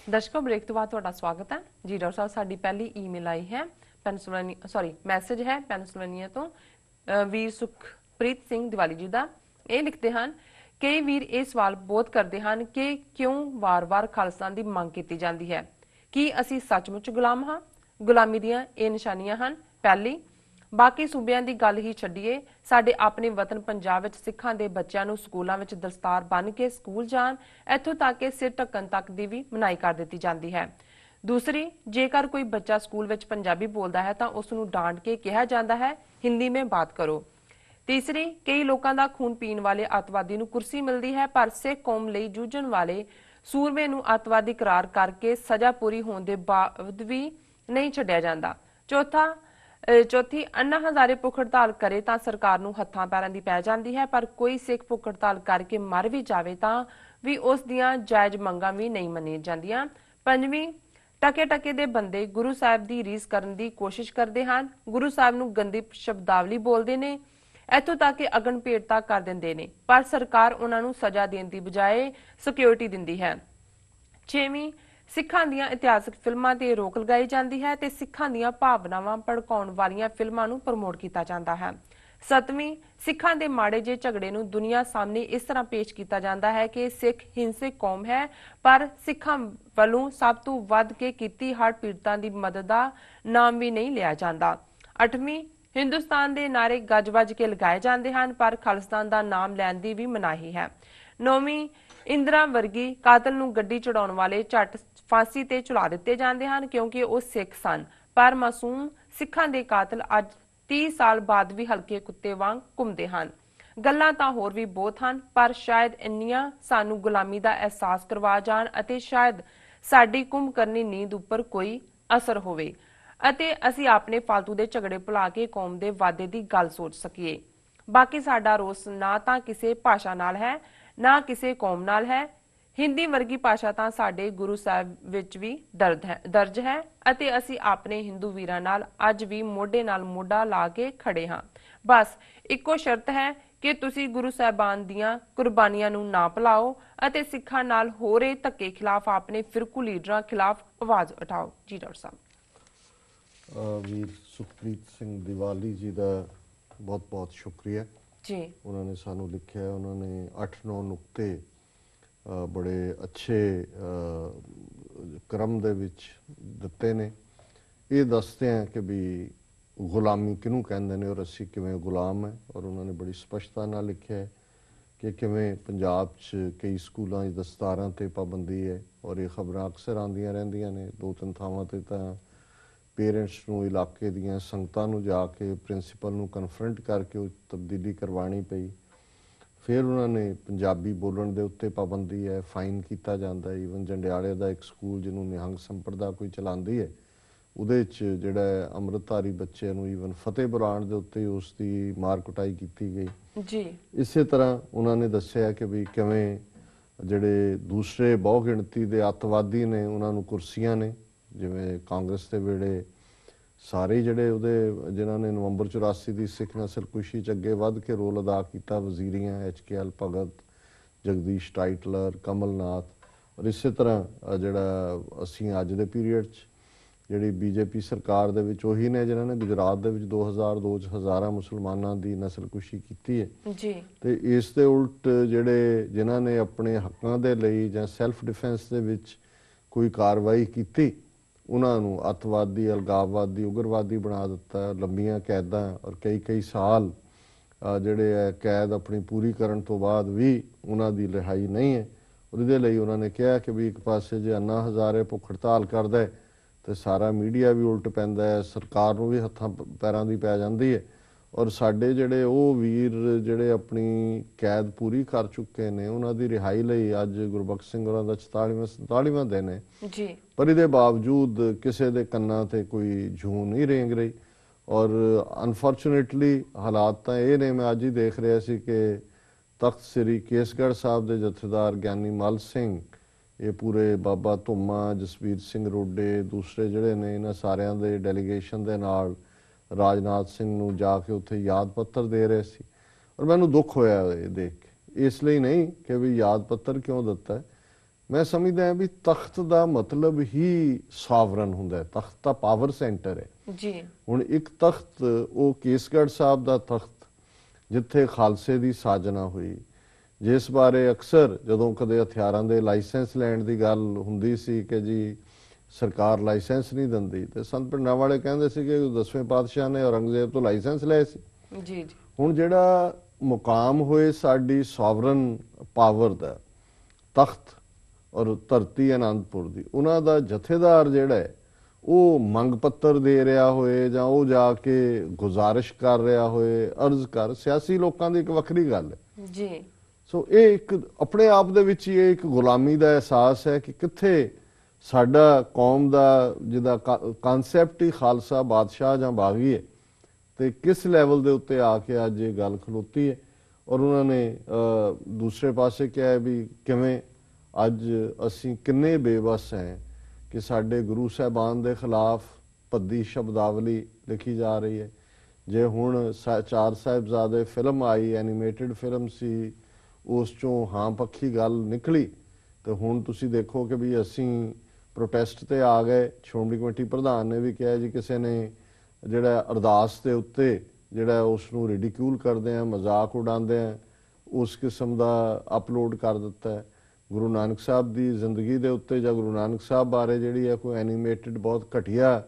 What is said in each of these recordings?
दर्शकों ब्रेक तो बाद ਤੁਹਾਡਾ ਸਵਾਗਤ ਹੈ ਜੀ। ਡਾਕਟਰ ਸਾਹਿਬ ਸਾਡੀ ਪਹਿਲੀ ਈਮੇਲ ਆਈ ਹੈ ਮੈਸੇਜ ਹੈ ਪੈਨਸਿਲਵੇਨੀਆ ਤੋਂ ਵੀਰ ਸੁਖਪ੍ਰੀਤ ਸਿੰਘ ਦੀਵਾਲੀ ਜੀ ਦਾ। ਇਹ ਲਿਖਦੇ ਹਨ, ਕਈ ਵੀਰ ਇਹ ਸਵਾਲ ਬਹੁਤ ਕਰਦੇ ਹਨ ਕਿ ਕਿਉਂ ਵਾਰ-ਵਾਰ ਖਾਲਿਸਤਾਨ ਦੀ ਮੰਗ ਕੀਤੀ ਜਾਂਦੀ ਹੈ। ਕੀ ਅਸੀਂ ਸੱਚਮੁੱਚ ਗੁਲਾਮ ਹਾਂ? ਗੁਲਾਮੀ ਦੀਆਂ ਇਹ ਨਿਸ਼ਾਨੀਆਂ ਹਨ। ਪਹਿਲੀ, ਬਾਕੀ ਸੂਬਿਆਂ ਦੀ ਗੱਲ ਹੀ ਛੱਡੀਏ, ਸਾਡੇ ਆਪਣੇ ਵਤਨ ਪੰਜਾਬ ਵਿੱਚ ਸਿੱਖਾਂ ਦੇ ਬੱਚਿਆਂ ਨੂੰ ਸਕੂਲਾਂ ਵਿੱਚ ਦਸਤਾਰ ਬੰਨ੍ਹ ਕੇ ਸਕੂਲ ਜਾਣ, ਇੱਥੋਂ ਤੱਕ ਕਿ ਸਿਰ ਢੱਕਣ ਤੱਕ ਦੀ ਵੀ ਮਨਾਹੀ ਕਰ ਦਿੱਤੀ ਜਾਂਦੀ ਹੈ। ਦੂਸਰੀ, ਜੇਕਰ ਕੋਈ ਬੱਚਾ ਸਕੂਲ ਵਿੱਚ ਪੰਜਾਬੀ ਬੋਲਦਾ ਹੈ ਤਾਂ ਉਸ ਨੂੰ ਡਾਂਟ ਕੇ ਕਿਹਾ ਜਾਂਦਾ ਹੈ ਹਿੰਦੀ ਮੇਂ ਬਾਤ ਕਰੋ। ਤੀਸਰੀ, ਕਈ ਲੋਕਾਂ ਦਾ ਖੂਨ ਪੀਣ ਵਾਲੇ ਅੱਤਵਾਦੀ ਨੂੰ ਕੁਰਸੀ ਮਿਲਦੀ ਹੈ, ਪਰ ਸਿੱਖ ਕੌਮ ਲਈ ਜੂਝਣ ਵਾਲੇ ਸੂਰਮੇ ਨੂੰ ਅੱਤਵਾਦੀ ਕਰਾਰ ਕਰਕੇ ਸਜ਼ਾ ਪੂਰੀ ਹੋਣ ਦੇ ਬਾਵਜੂਦ ਵੀ ਨਹੀਂ ਛੱਡਿਆ ਜਾਂਦਾ। ਚੌਥੀ, ਅੰਨਾ ਹਜ਼ਾਰੇ ਭੁੱਖ ਹੜਤਾਲ करे ਤਾਂ ਸਰਕਾਰ ਨੂੰ ਹੱਥਾਂ ਪੈਰਾਂ ਦੀ ਪੈ ਜਾਂਦੀ ਹੈ, ਪਰ ਕੋਈ ਸਿੱਖ ਭੁੱਖ ਹੜਤਾਲ ਕਰਕੇ ਮਰ ਵੀ ਜਾਵੇ ਤਾਂ ਵੀ ਉਸ ਦੀਆਂ ਜਾਇਜ਼ ਮੰਗਾਂ ਵੀ ਨਹੀਂ ਮੰਨੀਆਂ ਜਾਂਦੀਆਂ। ਪੰਜਵੀਂ, ਟਕੇ ਦੇ ਬੰਦੇ ਗੁਰੂ ਸਾਹਿਬ ਦੀ ਰੀਸ ਕਰਨ ਦੀ ਕੋਸ਼ਿਸ਼ ਕਰਦੇ ਹਨ, ਗੁਰੂ ਸਾਹਿਬ ਨੂੰ ਗੰਦੀ ਸ਼ਬਦਾਵਲੀ ਬੋਲਦੇ ਨੇ, ਇੱਥੋਂ ਤੱਕ ਕਿ ਅਗਨ ਭੇਟਤਾ ਕਰ ਦਿੰਦੇ ਨੇ, ਪਰ ਸਰਕਾਰ ਉਹਨਾਂ ਨੂੰ ਸਜ਼ਾ ਦੇਣ ਦੀ ਬਜਾਏ ਸਿਕਿਉਰਿਟੀ ਦਿੰਦੀ ਹੈ। ਛੇਵੀਂ, ਸਿੱਖਾਂ ਦੀਆਂ ਇਤਿਹਾਸਕ ਫਿਲਮਾਂ ਤੇ ਰੋਕ ਲਗਾਈ ਜਾਂਦੀ ਹੈ ਤੇ ਸਿੱਖਾਂ ਦੀਆਂ ਭਾਵਨਾਵਾਂ ਭੜਕਾਉਣ ਵਾਲੀਆਂ ਫਿਲਮਾਂ ਨੂੰ ਪ੍ਰਮੋਟ ਕੀਤਾ ਜਾਂਦਾ ਹੈ। ਸੱਤਵੀਂ, ਸਿੱਖਾਂ ਦੇ ਮਾੜੇ ਜਿਹੇ ਝਗੜੇ ਨੂੰ ਦੁਨੀਆ ਸਾਹਮਣੇ ਇਸ ਤਰ੍ਹਾਂ ਪੇਸ਼ ਕੀਤਾ ਜਾਂਦਾ ਹੈ ਕਿ ਸਿੱਖ ਹਿੰਸਕ ਕੌਮ ਹੈ, ਪਰ ਸਿੱਖਾਂ ਵੱਲੋਂ ਸਭ ਤੋਂ ਵੱਧ ਕੇ ਕੀਤੀ ਹੜ੍ਹ ਪੀੜਤਾਂ ਦੀ ਮਦਦ ਦਾ ਨਾਮ ਵੀ ਨਹੀਂ ਲਿਆ ਜਾਂਦਾ। ਅੱਠਵੀਂ, ਹਿੰਦੁਸਤਾਨ ਦੇ ਨਾਅਰੇ ਗੱਜ-ਵੱਜ ਕੇ ਲਗਾਏ ਜਾਂਦੇ ਹਨ, ਪਰ ਖਾਲਿਸਤਾਨ ਦਾ ਨਾਮ ਲੈਣ ਦੀ ਵੀ ਮਨਾਹੀ ਹੈ। ਨੌਵੀਂ, ਇੰਦਰਾ ਵਰਗੀ ਕਾਤਲ ਨੂੰ ਗੱਡੀ ਚੜਾਉਣ ਵਾਲੇ ਝੱਟ ਫਾਂਸੀ ਤੇ ਝੁਲਾ ਦਿੱਤੇ ਜਾਂਦੇ ਹਨ ਕਿਉਂਕਿ ਉਹ ਸਿੱਖ ਸਨ, ਪਰ ਮਾਸੂਮ ਸਿੱਖਾਂ ਦੇ ਕਾਤਲ ਅੱਜ 30 ਸਾਲ ਬਾਅਦ ਵੀ ਹਲਕੇ ਕੁੱਤੇ ਵਾਂਗ ਘੁੰਮਦੇ ਹਨ। ਗੱਲਾਂ ਤਾਂ ਹੋਰ ਵੀ ਬਹੁਤ ਹਨ, ਪਰ ਸ਼ਾਇਦ ਇੰਨੀਆਂ ਸਾਨੂੰ ਗੁਲਾਮੀ ਦਾ ਅਹਿਸਾਸ ਕਰਵਾ ਜਾਣ ਅਤੇ ਸ਼ਾਇਦ ਸਾਡੀ ਕੁੰਭ ਕਰਨੀ ਨੀਂਦ ਉੱਪਰ ਕੋਈ ਅਸਰ ਹੋਵੇ ਅਤੇ ਅਸੀਂ ਆਪਣੇ ਫਾਲਤੂ ਦੇ ਝਗੜੇ ਭੁਲਾ ਕੇ ਕੌਮ ਦੇ ਵਾਧੇ ਦੀ ਗੱਲ ਸੋਚ ਸਕੀਏ। ਬਾਕੀ ਸਾਡਾ ਰੋਸ ਨਾ ਤਾਂ ਕਿਸੇ ਭਾਸ਼ਾ ਨਾਲ ਹੈ, ਨਾ ਕਿਸੇ ਕੌਮ ਨਾਲ ਹੈ। ਹਿੰਦੀ ਵਰਗੀ ਭਾਸ਼ਾ ਤਾਂ ਸਾਡੇ ਗੁਰੂ ਸਾਹਿਬ ਵਿੱਚ ਵੀ ਦਰਜ ਹੈ ਅਤੇ ਅਸੀਂ ਆਪਣੇ ਹਿੰਦੂ ਵੀਰਾਂ ਨਾਲ ਅੱਜ ਵੀ ਮੋਢੇ ਨਾਲ ਮੋਢਾ ਲਾ ਕੇ ਖੜੇ ਹਾਂ। ਬਸ ਇੱਕੋ ਸ਼ਰਤ ਹੈ ਕਿ ਤੁਸੀਂ ਗੁਰੂ ਸਾਹਿਬਾਨ ਦੀਆਂ ਕੁਰਬਾਨੀਆਂ ਨੂੰ ਨਾ ਭੁਲਾਓ ਅਤੇ ਸਿੱਖਾਂ ਨਾਲ ਹੋ ਰਹੇ ਧੱਕੇ ਖਿਲਾਫ ਆਪਣੇ ਫਿਰਕੂ ਲੀਡਰਾਂ ਖਿਲਾਫ ਆਵਾਜ਼ ਉਠਾਓ। ਜੀ ਡਾਕਟਰ ਸਾਹਿਬ। ਵੀਰ ਸੁਖਪ੍ਰੀਤ ਸਿੰਘ ਦੀਵਾਲੀ ਜੀ ਦਾ ਬਹੁਤ ਬਹੁਤ ਸ਼ੁਕਰੀਆ ਜੀ। ਉਹਨਾਂ ਨੇ ਸਾਨੂੰ ਲਿਖਿਆ, ਉਹਨਾਂ ਨੇ 8-9 ਨੁਕਤੇ ਬੜੇ ਅੱਛੇ ਕ੍ਰਮ ਦੇ ਵਿੱਚ ਦਿੱਤੇ ਨੇ। ਇਹ ਦੱਸਦੇ ਆ ਕਿ ਵੀ ਗੁਲਾਮੀ ਕਿਹਨੂੰ ਕਹਿੰਦੇ ਨੇ ਔਰ ਅਸੀਂ ਕਿਵੇਂ ਗੁਲਾਮ ਹੈ, ਔਰ ਉਹਨਾਂ ਨੇ ਬੜੀ ਸਪਸ਼ਟਤਾ ਨਾਲ ਲਿਖਿਆ ਹੈ ਕਿ ਕਿਵੇਂ ਪੰਜਾਬ 'ਚ ਕਈ ਸਕੂਲਾਂ 'ਚ ਦਸਤਾਰਾਂ 'ਤੇ ਪਾਬੰਦੀ ਹੈ ਔਰ ਇਹ ਖਬਰਾਂ ਅਕਸਰ ਆਉਂਦੀਆਂ ਰਹਿੰਦੀਆਂ ਨੇ। 2-3 ਥਾਵਾਂ 'ਤੇ ਤਾਂ ਪੇਰੈਂਟਸ ਨੂੰ ਇਲਾਕੇ ਦੀਆਂ ਸੰਗਤਾਂ ਨੂੰ ਜਾ ਕੇ ਪ੍ਰਿੰਸੀਪਲ ਨੂੰ ਕਨਫਰੰਟ ਕਰਕੇ ਉਹ ਤਬਦੀਲੀ ਕਰਵਾਉਣੀ ਪਈ। ਫਿਰ ਉਹਨਾਂ ਨੇ ਪੰਜਾਬੀ ਬੋਲਣ ਦੇ ਉੱਤੇ ਪਾਬੰਦੀ ਹੈ, ਫਾਈਨ ਕੀਤਾ ਜਾਂਦਾ। ਈਵਨ ਜੰਡਿਆਲੇ ਦਾ ਇੱਕ ਸਕੂਲ ਜਿਹਨੂੰ ਨਿਹੰਗ ਸੰਪਰਦਾ ਕੋਈ ਚਲਾਉਂਦੀ ਹੈ, ਉਹਦੇ 'ਚ ਜਿਹੜਾ ਅੰਮ੍ਰਿਤਧਾਰੀ ਬੱਚਿਆਂ ਨੂੰ ਈਵਨ ਫਤਿਹ ਬੁਲਾਉਣ ਦੇ ਉੱਤੇ ਉਸ ਦੀ ਮਾਰ ਕੁਟਾਈ ਕੀਤੀ ਗਈ ਜੀ। ਇਸੇ ਤਰ੍ਹਾਂ ਉਹਨਾਂ ਨੇ ਦੱਸਿਆ ਕਿ ਵੀ ਕਿਵੇਂ ਜਿਹੜੇ ਦੂਸਰੇ ਬਹੁ ਗਿਣਤੀ ਦੇ ਅੱਤਵਾਦੀ ਨੇ ਉਹਨਾਂ ਨੂੰ ਕੁਰਸੀਆਂ ਨੇ, ਜਿਵੇਂ ਕਾਂਗਰਸ ਦੇ ਵੇਲੇ ਸਾਰੇ ਜਿਹੜੇ ਉਹਦੇ ਜਿਨ੍ਹਾਂ ਨੇ ਨਵੰਬਰ 84 ਦੀ ਸਿੱਖ ਨਸਲਕੁਸ਼ੀ 'ਚ ਅੱਗੇ ਵੱਧ ਕੇ ਰੋਲ ਅਦਾ ਕੀਤਾ, ਵਜ਼ੀਰੀਆਂ HKL ਭਗਤ, ਜਗਦੀਸ਼ ਟਾਈਟਲਰ, ਕਮਲਨਾਥ, ਔਰ ਇਸੇ ਤਰ੍ਹਾਂ ਜਿਹੜਾ ਅਸੀਂ ਅੱਜ ਦੇ ਪੀਰੀਅਡ 'ਚ ਜਿਹੜੀ BJP ਸਰਕਾਰ ਦੇ ਵਿੱਚ ਉਹੀ ਨੇ ਜਿਨ੍ਹਾਂ ਨੇ ਗੁਜਰਾਤ ਦੇ ਵਿੱਚ 2002 'ਚ ਹਜ਼ਾਰਾਂ ਮੁਸਲਮਾਨਾਂ ਦੀ ਨਸਲਕੁਸ਼ੀ ਕੀਤੀ ਹੈ ਜੀ। ਤੇ ਇਸ ਦੇ ਉਲਟ ਜਿਹੜੇ ਜਿਨ੍ਹਾਂ ਨੇ ਆਪਣੇ ਹੱਕਾਂ ਦੇ ਲਈ ਜਾਂ ਸੈਲਫ ਡਿਫੈਂਸ ਦੇ ਵਿੱਚ ਕੋਈ ਕਾਰਵਾਈ ਕੀਤੀ ਉਹਨਾਂ ਨੂੰ ਅੱਤਵਾਦੀ, ਅਲਗਾਵਵਾਦੀ, ਉਗਰਵਾਦੀ ਬਣਾ ਦਿੱਤਾ। ਲੰਬੀਆਂ ਕੈਦਾਂ ਔਰ ਕਈ ਸਾਲ ਜਿਹੜੇ ਹੈ ਕੈਦ ਆਪਣੀ ਪੂਰੀ ਕਰਨ ਤੋਂ ਬਾਅਦ ਵੀ ਉਹਨਾਂ ਦੀ ਰਿਹਾਈ ਨਹੀਂ ਹੈ। ਉਹਦੇ ਲਈ ਉਹਨਾਂ ਨੇ ਕਿਹਾ ਕਿ ਵੀ ਇੱਕ ਪਾਸੇ ਜੇ ਅੰਨਾ ਹਜ਼ਾਰੇ ਭੁੱਖ ਹੜਤਾਲ ਕਰਦਾ ਹੈ ਤੇ ਸਾਰਾ ਮੀਡੀਆ ਵੀ ਉਲਟ ਪੈਂਦਾ ਹੈ, ਸਰਕਾਰ ਨੂੰ ਵੀ ਹੱਥਾਂ ਪੈਰਾਂ ਦੀ ਪੈ ਜਾਂਦੀ ਹੈ। ਔਰ ਸਾਡੇ ਜਿਹੜੇ ਉਹ ਵੀਰ ਜਿਹੜੇ ਆਪਣੀ ਕੈਦ ਪੂਰੀ ਕਰ ਚੁੱਕੇ ਨੇ ਉਹਨਾਂ ਦੀ ਰਿਹਾਈ ਲਈ ਅੱਜ ਗੁਰਬਖਸ਼ ਸਿੰਘ ਹੋਰਾਂ ਦਾ 44ਵਾਂ ਦਿਨ ਹੈ ਜੀ, ਪਰ ਇਹਦੇ ਬਾਵਜੂਦ ਕਿਸੇ ਦੇ ਕੰਨਾਂ ਤੇ ਕੋਈ ਜੂੰ ਨਹੀਂ ਰੇਂਗ ਰਹੀ। ਔਰ ਅਨਫੋਰਚੂਨੇਟਲੀ ਹਾਲਾਤ ਤਾਂ ਇਹ ਨੇ, ਮੈਂ ਅੱਜ ਹੀ ਦੇਖ ਰਿਹਾ ਸੀ ਕਿ ਤਖਤ ਸ੍ਰੀ ਕੇਸਗੜ੍ਹ ਸਾਹਿਬ ਦੇ ਜਥੇਦਾਰ ਗਿਆਨੀ ਮੱਲ ਸਿੰਘ, ਇਹ ਪੂਰੇ ਬਾਬਾ ਧੁੰਮਾ, ਜਸਵੀਰ ਸਿੰਘ ਰੋਡੇ, ਦੂਸਰੇ ਜਿਹੜੇ ਨੇ ਇਹਨਾਂ ਸਾਰਿਆਂ ਦੇ ਡੈਲੀਗੇਸ਼ਨ ਦੇ ਨਾਲ ਰਾਜਨਾਥ ਸਿੰਘ ਨੂੰ ਜਾ ਕੇ ਉੱਥੇ ਯਾਦ ਪੱਤਰ ਦੇ ਰਹੇ ਸੀ। ਔਰ ਮੈਨੂੰ ਦੁੱਖ ਹੋਇਆ ਇਹ ਦੇਖ ਕੇ, ਇਸ ਲਈ ਨਹੀਂ ਕਿ ਵੀ ਯਾਦ ਪੱਤਰ ਕਿਉਂ ਦਿੱਤਾ, ਮੈਂ ਸਮਝਦਾ ਹਾਂ ਵੀ ਤਖਤ ਦਾ ਮਤਲਬ ਹੀ ਸਾਵਰਨ ਹੁੰਦਾ ਹੈ। ਤਖਤ ਤਾਂ ਪਾਵਰ ਸੈਂਟਰ ਹੈ ਜੀ। ਹੁਣ ਇੱਕ ਤਖਤ, ਉਹ ਕੇਸਗੜ੍ਹ ਸਾਹਿਬ ਦਾ ਤਖਤ ਜਿੱਥੇ ਖਾਲਸੇ ਦੀ ਸਾਜਨਾ ਹੋਈ, ਜਿਸ ਬਾਰੇ ਅਕਸਰ ਜਦੋਂ ਕਦੇ ਹਥਿਆਰਾਂ ਦੇ ਲਾਇਸੈਂਸ ਲੈਣ ਦੀ ਗੱਲ ਹੁੰਦੀ ਸੀ ਕਿ ਜੀ ਸਰਕਾਰ ਲਾਇਸੈਂਸ ਨਹੀਂ ਦਿੰਦੀ, ਤੇ ਸੰਤ ਭਿੰਡਰਾਂਵਾਲੇ ਕਹਿੰਦੇ ਸੀ ਕਿ 10ਵੇਂ ਪਾਤਸ਼ਾਹ ਨੇ ਔਰੰਗਜ਼ੇਬ ਤੋਂ ਲਾਇਸੈਂਸ ਲਏ ਸੀ। ਜੀ ਜੀ। ਹੁਣ ਜਿਹੜਾ ਮੁਕਾਮ ਹੋਏ ਸਾਡੀ ਸੋਵਰਨ ਪਾਵਰ ਦਾ, ਤਖਤ ਔਰ ਧਰਤੀ ਅਨੰਦਪੁਰ ਦੀ, ਉਹਨਾਂ ਦਾ ਜਥੇਦਾਰ ਜਿਹੜਾ ਹੈ ਉਹ ਮੰਗ ਪੱਤਰ ਦੇ ਰਿਹਾ ਹੋਏ ਜਾਂ ਉਹ ਜਾ ਕੇ ਗੁਜ਼ਾਰਿਸ਼ ਕਰ ਰਿਹਾ ਹੋਏ, ਅਰਜ਼ ਕਰ, ਸਿਆਸੀ ਲੋਕਾਂ ਦੀ ਇੱਕ ਵੱਖਰੀ ਗੱਲ ਹੈ ਜੀ। ਸੋ ਇਹ ਇੱਕ ਆਪਣੇ ਆਪ ਦੇ ਵਿੱਚ ਹੀ ਇਹ ਇੱਕ ਗੁਲਾਮੀ ਦਾ ਅਹਿਸਾਸ ਹੈ ਕਿ ਕਿੱਥੇ ਸਾਡਾ ਕੌਮ ਦਾ ਜਿਹਦਾ ਕਨਸੈਪਟ ਹੀ ਖਾਲਸਾ ਬਾਦਸ਼ਾਹ ਜਾਂ ਬਾਗੀ ਹੈ, ਤੇ ਕਿਸ ਲੈਵਲ ਦੇ ਉੱਤੇ ਆ ਕੇ ਅੱਜ ਇਹ ਗੱਲ ਖਲੋਤੀ ਹੈ। ਔਰ ਉਹਨਾਂ ਨੇ ਦੂਸਰੇ ਪਾਸੇ ਕਿਹਾ ਹੈ ਵੀ ਕਿਵੇਂ ਅੱਜ ਅਸੀਂ ਕਿੰਨੇ ਬੇਵਸ ਹਾਂ ਕਿ ਸਾਡੇ ਗੁਰੂ ਸਾਹਿਬਾਨ ਦੇ ਖਿਲਾਫ ਭੱਦੀ ਸ਼ਬਦਾਵਲੀ ਲਿਖੀ ਜਾ ਰਹੀ ਹੈ। ਜੇ ਹੁਣ ਚਾਰ ਸਾਹਿਬਜ਼ਾਦੇ ਫਿਲਮ ਆਈ, ਐਨੀਮੇਟਡ ਫਿਲਮ ਸੀ, ਉਸ ਚੋਂ ਹਾਂ ਪੱਖੀ ਗੱਲ ਨਿਕਲੀ, ਤੇ ਹੁਣ ਤੁਸੀਂ ਦੇਖੋ ਕਿ ਵੀ ਅਸੀਂ ਪ੍ਰੋਟੈਸਟ ਤੇ ਆ ਗਏ। ਸ਼੍ਰੋਮਣੀ ਕਮੇਟੀ ਪ੍ਰਧਾਨ ਨੇ ਵੀ ਕਿਹਾ ਜੀ ਕਿਸੇ ਨੇ ਜਿਹੜਾ ਅਰਦਾਸ ਦੇ ਉੱਤੇ ਜਿਹੜਾ ਉਸ ਨੂੰ ਰਿਡੀਕਿਊਲ ਕਰਦੇ ਆ, ਮਜ਼ਾਕ ਉਡਾਉਂਦੇ ਆ, ਉਸ ਕਿਸਮ ਦਾ ਅਪਲੋਡ ਕਰ ਦਿੱਤਾ ਹੈ। ਗੁਰੂ ਨਾਨਕ ਸਾਹਿਬ ਦੀ ਜ਼ਿੰਦਗੀ ਦੇ ਉੱਤੇ ਜਾਂ ਗੁਰੂ ਨਾਨਕ ਸਾਹਿਬ ਬਾਰੇ ਜਿਹੜੀ ਹੈ ਕੋਈ ਐਨੀਮੇਟਡ ਬਹੁਤ ਘਟੀਆ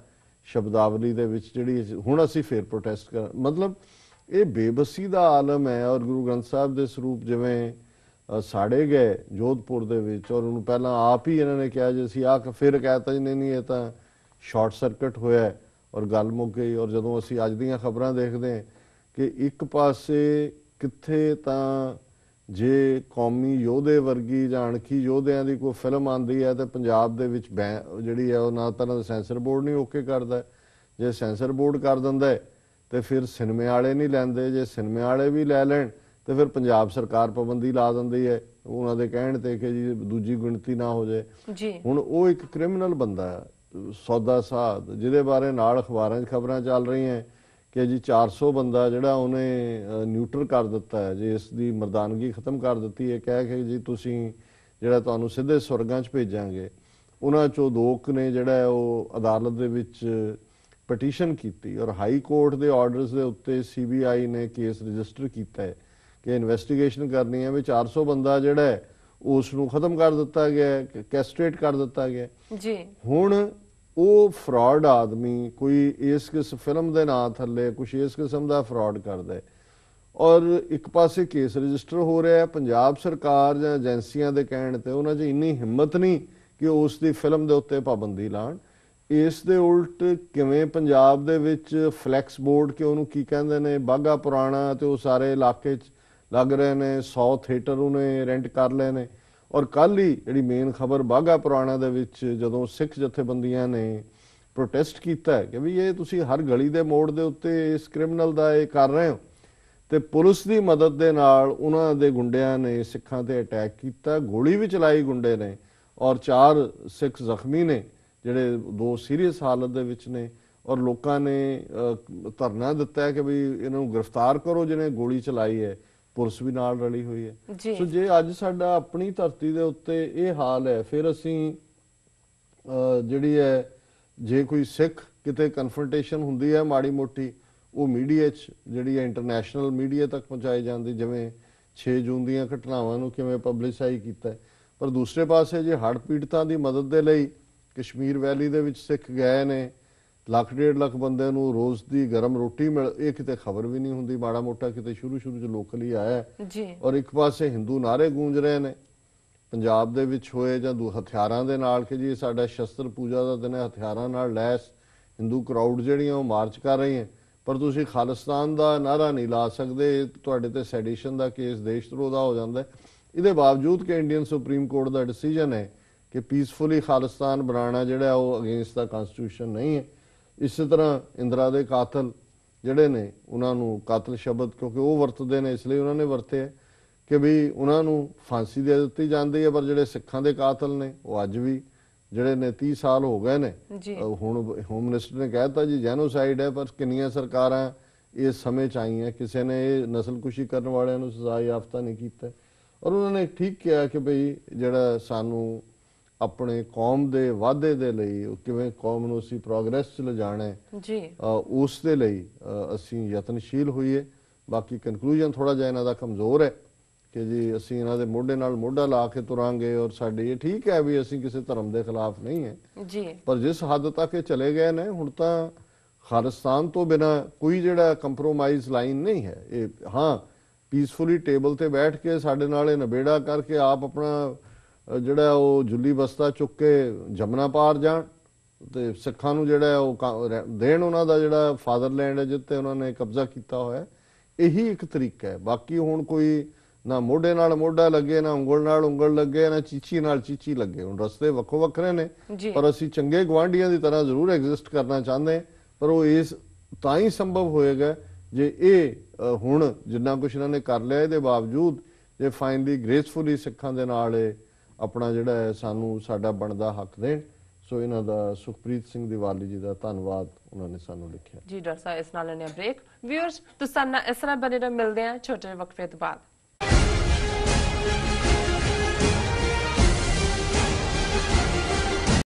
ਸ਼ਬਦਾਵਲੀ ਦੇ ਵਿੱਚ ਜਿਹੜੀ ਹੁਣ ਅਸੀਂ ਫੇਰ ਪ੍ਰੋਟੈਸਟ ਕਰ, ਮਤਲਬ ਇਹ ਬੇਬਸੀ ਦਾ ਆਲਮ ਹੈ। ਔਰ ਗੁਰੂ ਗ੍ਰੰਥ ਸਾਹਿਬ ਦੇ ਸਰੂਪ ਜਿਵੇਂ ਸਾੜੇ ਗਏ ਜੋਧਪੁਰ ਦੇ ਵਿੱਚ, ਔਰ ਉਹਨੂੰ ਪਹਿਲਾਂ ਆਪ ਹੀ ਇਹਨਾਂ ਨੇ ਕਿਹਾ ਜੀ ਅਸੀਂ ਫਿਰ ਕਹਿਤਾ ਜੀ ਨਹੀਂ ਇਹ ਤਾਂ ਸ਼ਾਰਟ ਸਰਕਟ ਹੋਇਆ ਔਰ ਗੱਲ ਮੁੱਕ ਗਈ। ਔਰ ਜਦੋਂ ਅਸੀਂ ਅੱਜ ਦੀਆਂ ਖਬਰਾਂ ਦੇਖਦੇ ਹਾਂ ਕਿ ਇੱਕ ਪਾਸੇ ਕਿੱਥੇ ਤਾਂ ਜੇ ਕੌਮੀ ਯੋਧੇ ਵਰਗੀ ਜਾਂ ਅਣਖੀ ਯੋਧਿਆਂ ਦੀ ਕੋਈ ਫਿਲਮ ਆਉਂਦੀ ਹੈ ਤੇ ਪੰਜਾਬ ਦੇ ਵਿੱਚ ਜਿਹੜੀ ਹੈ ਉਹ ਨਾ ਪਹਿਲਾਂ ਤਾਂ ਸੈਂਸਰ ਬੋਰਡ ਨਹੀਂ ਓਕੇ ਕਰਦਾ, ਜੇ ਸੈਂਸਰ ਬੋਰਡ ਕਰ ਦਿੰਦਾ ਤੇ ਫਿਰ ਸਿਨੇਮੇ ਵਾਲੇ ਨਹੀਂ ਲੈਂਦੇ, ਜੇ ਸਿਨੇਮੇ ਵਾਲੇ ਵੀ ਲੈ ਲੈਣ ਤੇ ਫਿਰ ਪੰਜਾਬ ਸਰਕਾਰ ਪਾਬੰਦੀ ਲਾ ਦਿੰਦੀ ਹੈ ਉਹਨਾਂ ਦੇ ਕਹਿਣ ਤੇ ਕਿ ਜੀ ਦੂਜੀ ਗਿਣਤੀ ਨਾ ਹੋ ਜਾਏ। ਹੁਣ ਉਹ ਇੱਕ ਕ੍ਰਿਮੀਨਲ ਬੰਦਾ ਸੌਦਾ ਸਾਧ, ਜਿਹਦੇ ਬਾਰੇ ਨਾਲ ਅਖਬਾਰਾਂ 'ਚ ਖਬਰਾਂ ਚੱਲ ਰਹੀਆਂ ਕਿ ਜੀ 400 ਬੰਦਾ ਜਿਹੜਾ ਉਹਨੇ ਨਿਊਟਰ ਕਰ ਦਿੱਤਾ ਹੈ, ਜੇ ਇਸ ਦੀ ਮਰਦਾਨਗੀ ਖਤਮ ਕਰ ਦਿੱਤੀ ਹੈ, ਕਹਿ ਕੇ ਜੀ ਤੁਸੀਂ ਜਿਹੜਾ ਤੁਹਾਨੂੰ ਸਿੱਧੇ ਸਵਰਗਾਂ 'ਚ ਭੇਜਾਂਗੇ। ਉਹਨਾਂ 'ਚੋਂ 2 ਨੇ ਜਿਹੜਾ ਉਹ ਅਦਾਲਤ ਦੇ ਵਿੱਚ ਪਟੀਸ਼ਨ ਕੀਤੀ ਔਰ ਹਾਈ ਕੋਰਟ ਦੇ ਆਰਡਰਸ ਦੇ ਉੱਤੇ CBI ਨੇ ਕੇਸ ਰਜਿਸਟਰ ਕੀਤਾ ਹੈ ਕਿ ਇਨਵੈਸਟੀਗੇਸ਼ਨ ਕਰਨੀ ਹੈ ਵੀ 400 ਬੰਦਾ ਜਿਹੜਾ ਹੈ ਉਸ ਨੂੰ ਖਤਮ ਕਰ ਦਿੱਤਾ ਗਿਆ, ਕੈਸਟ੍ਰੇਟ ਕਰ ਦਿੱਤਾ ਗਿਆ ਜੀ। ਹੁਣ ਉਹ ਫਰਾਡ ਆਦਮੀ ਕੋਈ ਇਸ ਫਿਲਮ ਦੇ ਨਾਂ ਥੱਲੇ ਕੁਛ ਇਸ ਕਿਸਮ ਦਾ ਫਰਾਡ ਕਰਦਾ ਹੈ ਔਰ ਇੱਕ ਪਾਸੇ ਕੇਸ ਰਜਿਸਟਰ ਹੋ ਰਿਹਾ ਹੈ। ਪੰਜਾਬ ਸਰਕਾਰ ਜਾਂ ਏਜੰਸੀਆਂ ਦੇ ਕਹਿਣ ਤੇ ਉਹਨਾਂ 'ਚ ਇੰਨੀ ਹਿੰਮਤ ਨਹੀਂ ਕਿ ਉਸ ਦੀ ਫਿਲਮ ਦੇ ਉੱਤੇ ਪਾਬੰਦੀ ਲਾਣ। ਇਸ ਦੇ ਉਲਟ ਕਿਵੇਂ ਪੰਜਾਬ ਦੇ ਵਿੱਚ ਫਲੈਕਸ ਬੋਰਡ, ਕਿ ਉਹਨੂੰ ਕੀ ਕਹਿੰਦੇ ਨੇ, ਬਾਘਾ ਪੁਰਾਣਾ, ਤੇ ਉਹ ਸਾਰੇ ਇਲਾਕੇ 'ਚ ਲੱਗ ਰਹੇ ਨੇ, 100 ਥੀਏਟਰ ਉਹਨੇ ਰੈਂਟ ਕਰ ਲਏ ਨੇ। ਔਰ ਕੱਲ ਹੀ ਜਿਹੜੀ ਮੇਨ ਖਬਰ ਬਾਘਾ ਪੁਰਾਣਾ ਦੇ ਵਿੱਚ ਜਦੋਂ ਸਿੱਖ ਜਥੇਬੰਦੀਆਂ ਨੇ ਪ੍ਰੋਟੈਸਟ ਕੀਤਾ ਹੈ ਕਿ ਵੀ ਇਹ ਤੁਸੀਂ ਹਰ ਗਲੀ ਦੇ ਮੋੜ ਦੇ ਉੱਤੇ ਇਸ ਕ੍ਰਿਮੀਨਲ ਦਾ ਇਹ ਕਰ ਰਹੇ ਹੋ, ਤੇ ਪੁਲਿਸ ਦੀ ਮਦਦ ਦੇ ਨਾਲ ਉਹਨਾਂ ਦੇ ਗੁੰਡਿਆਂ ਨੇ ਸਿੱਖਾਂ ਤੇ ਅਟੈਕ ਕੀਤਾ, ਗੋਲੀ ਵੀ ਚਲਾਈ ਗੁੰਡੇ ਨੇ ਔਰ 4 ਸਿੱਖ ਜ਼ਖਮੀ ਨੇ ਜਿਹੜੇ 2 ਸੀਰੀਅਸ ਹਾਲਤ ਦੇ ਵਿੱਚ ਨੇ। ਔਰ ਲੋਕਾਂ ਨੇ ਧਰਨਾ ਦਿੱਤਾ ਹੈ ਕਿ ਵੀ ਇਹਨਾਂ ਨੂੰ ਗ੍ਰਿਫਤਾਰ ਕਰੋ ਜਿਹਨੇ ਗੋਲੀ ਚਲਾਈ ਹੈ, ਪੁਲਿਸ ਵੀ ਨਾਲ ਰਲੀ ਹੋਈ ਹੈ। ਸੋ ਜੇ ਅੱਜ ਸਾਡਾ ਆਪਣੀ ਧਰਤੀ ਦੇ ਉੱਤੇ ਇਹ ਹਾਲ ਹੈ, ਫਿਰ ਅਸੀਂ ਜਿਹੜੀ ਹੈ ਜੇ ਕੋਈ ਸਿੱਖ ਕਿਤੇ ਕਨਫਰੰਟੇਸ਼ਨ ਹੁੰਦੀ ਹੈ ਮਾੜੀ ਮੋਟੀ, ਉਹ ਮੀਡੀਆ 'ਚ ਜਿਹੜੀ ਹੈ ਇੰਟਰਨੈਸ਼ਨਲ ਮੀਡੀਆ ਤੱਕ ਪਹੁੰਚਾਈ ਜਾਂਦੀ, ਜਿਵੇਂ 6 ਜੂਨ ਦੀਆਂ ਘਟਨਾਵਾਂ ਨੂੰ ਕਿਵੇਂ ਪਬਲਿਸਾਈਜ਼ ਕੀਤਾ। ਪਰ ਦੂਸਰੇ ਪਾਸੇ ਜੇ ਹੜ੍ਹ ਪੀੜਤਾਂ ਦੀ ਮਦਦ ਦੇ ਲਈ ਕਸ਼ਮੀਰ ਵੈਲੀ ਦੇ ਵਿੱਚ ਸਿੱਖ ਗਏ ਨੇ, 1.5 ਲੱਖ ਬੰਦੇ ਨੂੰ ਰੋਜ਼ ਦੀ ਗਰਮ ਰੋਟੀ ਮਿਲ, ਇਹ ਕਿਤੇ ਖਬਰ ਵੀ ਨਹੀਂ ਹੁੰਦੀ, ਮਾੜਾ ਮੋਟਾ ਕਿਤੇ ਸ਼ੁਰੂ 'ਚ ਲੋਕਲੀ ਆਇਆ ਜੀ। ਔਰ ਇੱਕ ਪਾਸੇ ਹਿੰਦੂ ਨਾਰੇ ਗੂੰਜ ਰਹੇ ਨੇ ਪੰਜਾਬ ਦੇ ਵਿੱਚ ਹੋਏ ਜਾਂ ਹਥਿਆਰਾਂ ਦੇ ਨਾਲ ਕਿ ਜੀ ਸਾਡਾ ਸ਼ਸਤਰ ਪੂਜਾ ਦਾ ਦਿਨ ਹੈ, ਹਥਿਆਰਾਂ ਨਾਲ ਲੈਸ ਹਿੰਦੂ ਕਰਾਊਡ ਜਿਹੜੀਆਂ ਉਹ ਮਾਰਚ ਕਰ ਰਹੀਆਂ, ਪਰ ਤੁਸੀਂ ਖਾਲਿਸਤਾਨ ਦਾ ਨਾਰਾ ਨਹੀਂ ਲਾ ਸਕਦੇ, ਤੁਹਾਡੇ ਤੇ ਸੈਡੀਸ਼ਨ ਦਾ ਕੇਸ ਦੇਸ਼ ਧਰੋਹ ਦਾ ਹੋ ਜਾਂਦਾ। ਇਹਦੇ ਬਾਵਜੂਦ ਕਿ ਇੰਡੀਅਨ ਸੁਪਰੀਮ ਕੋਰਟ ਦਾ ਡਿਸੀਜਨ ਹੈ ਕਿ ਪੀਸਫੁਲੀ ਖਾਲਿਸਤਾਨ ਬਣਾਉਣਾ ਜਿਹੜਾ ਉਹ ਅਗੇਂਸਟ ਦਾ ਕਨਸਟੀਟਿਊਸ਼ਨ ਨਹੀਂ ਹੈ। ਇਸੇ ਤਰ੍ਹਾਂ ਇੰਦਰਾ ਦੇ ਕਾਤਲ ਜਿਹੜੇ ਨੇ ਉਹਨਾਂ ਨੂੰ ਕਾਤਲ ਸ਼ਬਦ ਕਿਉਂਕਿ ਉਹ ਵਰਤਦੇ ਨੇ ਇਸ ਲਈ ਉਹਨਾਂ ਨੇ ਵਰਤੇ ਕਿ ਵੀ ਉਹਨਾਂ ਨੂੰ ਫਾਂਸੀ ਦੇ ਦਿੱਤੀ ਜਾਂਦੀ ਹੈ, ਪਰ ਜਿਹੜੇ ਸਿੱਖਾਂ ਦੇ ਕਾਤਲ ਨੇ ਉਹ ਅੱਜ ਵੀ ਜਿਹੜੇ ਨੇ 30 ਸਾਲ ਹੋ ਗਏ ਨੇ। ਹੁਣ ਹੋਮ ਮਿਨਿਸਟਰ ਨੇ ਕਹਿ ਦਿੱਤਾ ਜੀ ਜੈਨੋਸਾਈਡ ਹੈ, ਪਰ ਕਿੰਨੀਆਂ ਸਰਕਾਰਾਂ ਇਸ ਸਮੇਂ 'ਚ ਆਈਆਂ ਕਿਸੇ ਨੇ ਇਹ ਨਸਲਕੁਸ਼ੀ ਕਰਨ ਵਾਲਿਆਂ ਨੂੰ ਸਜ਼ਾ ਯਾਫਤਾ ਨਹੀਂ ਕੀਤਾ। ਔਰ ਉਹਨਾਂ ਨੇ ਠੀਕ ਕਿਹਾ ਕਿ ਭਈ ਜਿਹੜਾ ਸਾਨੂੰ ਆਪਣੇ ਕੌਮ ਦੇ ਵਾਧੇ ਦੇ ਲਈ, ਕਿਵੇਂ ਕੌਮ ਨੂੰ ਅਸੀਂ ਪ੍ਰੋਗਰੈਸ 'ਚ ਲਿਜਾਣਾ ਹੈ, ਜੀ ਉਸ ਦੇ ਲਈ ਅਸੀਂ ਯਤਨਸ਼ੀਲ ਹੋਈਏ। ਬਾਕੀ ਕਨਕਲੂਜਨ ਥੋੜਾ ਜਿਹਾ ਇਹਨਾਂ ਦਾ ਕਮਜ਼ੋਰ ਹੈ ਕਿ ਜੀ ਅਸੀਂ ਇਹਨਾਂ ਦੇ ਮੋਢੇ ਨਾਲ ਮੋਢਾ ਲਾ ਕੇ ਤੁਰਾਂਗੇ, ਔਰ ਸਾਡੀ ਇਹ ਠੀਕ ਹੈ ਵੀ ਅਸੀਂ ਕਿਸੇ ਧਰਮ ਦੇ ਖਿਲਾਫ ਨਹੀਂ ਹੈ, ਜੀ ਪਰ ਜਿਸ ਹੱਦ ਤੱਕ ਇਹ ਚਲੇ ਗਏ ਨੇ ਹੁਣ ਤਾਂ ਖਾਲਿਸਤਾਨ ਤੋਂ ਬਿਨਾ ਕੋਈ ਜਿਹੜਾ ਕੰਪਰੋਮਾਈਜ਼ ਲਾਈਨ ਨਹੀਂ ਹੈ। ਇਹ ਹਾਂ ਪੀਸਫੁਲੀ ਟੇਬਲ ਤੇ ਬੈਠ ਕੇ ਸਾਡੇ ਨਾਲ ਇਹ ਨਬੇੜਾ ਕਰਕੇ ਆਪ ਆਪਣਾ ਜਿਹੜਾ ਉਹ ਜੁੱਲੀ ਬਸਤਾ ਚੁੱਕ ਕੇ ਜਮਨਾ ਪਾਰ ਜਾਣ ਤੇ ਸਿੱਖਾਂ ਨੂੰ ਜਿਹੜਾ ਉਹ ਦੇਣ ਉਹਨਾਂ ਦਾ ਜਿਹੜਾ ਫਾਦਰਲੈਂਡ ਹੈ ਜਿੱਤੇ ਉਹਨਾਂ ਨੇ ਕਬਜ਼ਾ ਕੀਤਾ ਹੋਇਆ, ਇਹੀ ਇੱਕ ਤਰੀਕਾ ਹੈ। ਬਾਕੀ ਹੁਣ ਕੋਈ ਨਾ ਮੋਢੇ ਨਾਲ ਮੋਢਾ ਲੱਗੇ, ਨਾ ਉਂਗਲ ਨਾਲ ਉਂਗਲ ਲੱਗੇ, ਨਾ ਚੀਚੀ ਨਾਲ ਚੀਚੀ ਲੱਗੇ। ਹੁਣ ਰਸਤੇ ਵੱਖੋ ਵੱਖਰੇ ਨੇ, ਪਰ ਅਸੀਂ ਚੰਗੇ ਗੁਆਂਢੀਆਂ ਦੀ ਤਰ੍ਹਾਂ ਜ਼ਰੂਰ ਐਗਜ਼ਿਸਟ ਕਰਨਾ ਚਾਹੁੰਦੇ ਹਾਂ। ਪਰ ਉਹ ਇਸ ਤਾਂ ਹੀ ਸੰਭਵ ਹੋਏਗਾ ਜੇ ਇਹ ਹੁਣ ਜਿੰਨਾ ਕੁਛ ਇਹਨਾਂ ਨੇ ਕਰ ਲਿਆ ਇਹਦੇ ਬਾਵਜੂਦ ਜੇ ਫਾਈਨਲੀ ਗ੍ਰੇਸਫੁਲੀ ਸਿੱਖਾਂ ਦੇ ਨਾਲ ਇਹ ਆਪਣਾ ਜਿਹੜਾ ਹੈ ਸਾਨੂੰ ਸਾਡਾ ਬਣਦਾ ਹੱਕ ਦੇਣ। ਸੋ ਇਹਨਾਂ ਦਾ ਸੁਖਪ੍ਰੀਤ ਸਿੰਘ ਦੀਵਾਲੀ ਜੀ ਦਾ ਧੰਨਵਾਦ, ਉਹਨਾਂ ਨੇ ਸਾਨੂੰ ਲਿਖਿਆ। ਜੀ ਡਾਕਟਰ ਸਾਹਿਬ, ਇਸ ਨਾਲ ਲੈਣੇ ਬ੍ਰੇਕ। ਵਿਊਅਰਸ ਤੁਸੀਂ ਨਾਲ ਇਸ ਤਰ੍ਹਾਂ ਬਣੇ ਰਹੋ, ਮਿਲਦੇ ਹਾਂ ਛੋਟੇ ਵਕਫੇ ਤੋਂ ਬਾਅਦ।